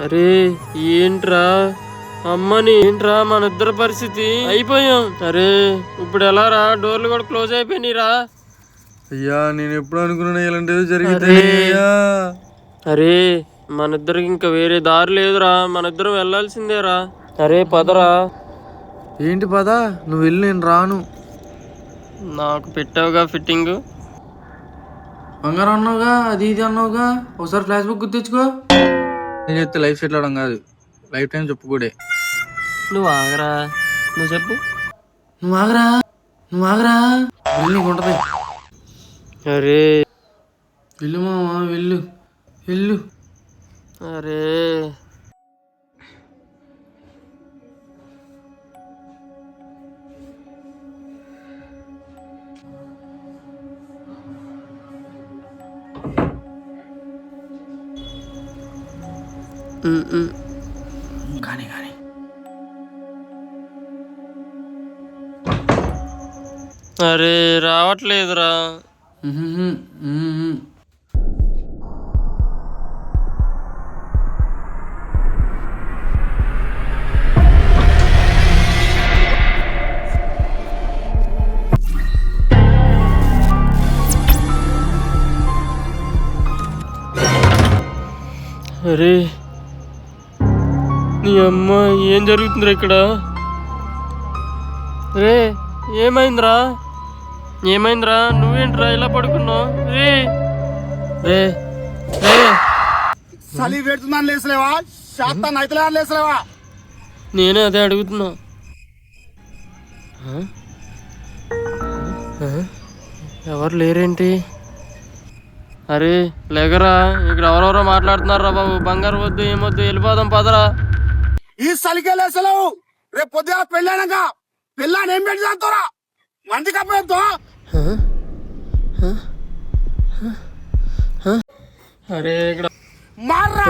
అరే ఏంట్రా అమ్మని, ఏంట్రా మన ఇద్దరు పరిస్థితి అయిపోయాం. అరే ఇప్పుడు ఎలా రా? డోర్లు కూడా క్లోజ్ అయిపోయినాయిరా. అయ్యా నేను ఎప్పుడు అనుకున్నా ఇలాంటిది జరిగితే. అరే మన ఇద్దరికి ఇంకా వేరే దారి లేదురా, మన ఇద్దరం వెళ్ళాల్సిందేరా. అరే పదరా. ఏంటి పద, నువ్వు వెళ్ళి నేను రాను. నాకు పెట్టావుగా ఫిట్టింగ్. బంగారం అన్నావుగా, అది ఇది అన్నావుగా, ఒకసారి ఫ్లాష్ బుక్ గుర్తించుకో. నేను చెప్తే లైఫ్ సెటిల్ అవడం కాదు, లైఫ్ టైం చెప్పుకోడే. నువ్వు ఆగరా, నువ్వు చెప్పు. నువ్వు ఆగరా వెళ్ళి నీకు ఉంటది. అరే వెళ్ళు మామా వెళ్ళు వెళ్ళు. అరే కానీ అరే రావట్లేదురా. అరే నీ అమ్మ, ఏం జరుగుతుందిరా ఇక్కడ? రే ఏమైందిరా? నువ్వేంట్రా ఇలా పడుకున్నావు? రే రే రే చలి పెడుతుందని లేసలేవా? శాతం అయితే లేసలేవా? నేనే అదే అడుగుతున్నా. ఎవరు లేరేంటి? అరే లేకరా, ఇక్కడ ఎవరెవరో మాట్లాడుతున్నారా బాబు. బంగారు వద్దు ఏమొద్దు, వెళ్ళిపోదాం పదరా. ఈ చలికే లేసలేవు. రేపు పొద్దుగా పెళ్ళాక పెళ్ళాన్ని ఏం పెట్టి చేస్తారా? మంది కప్పేద్దా? అరే ఇక్కడ మార్రా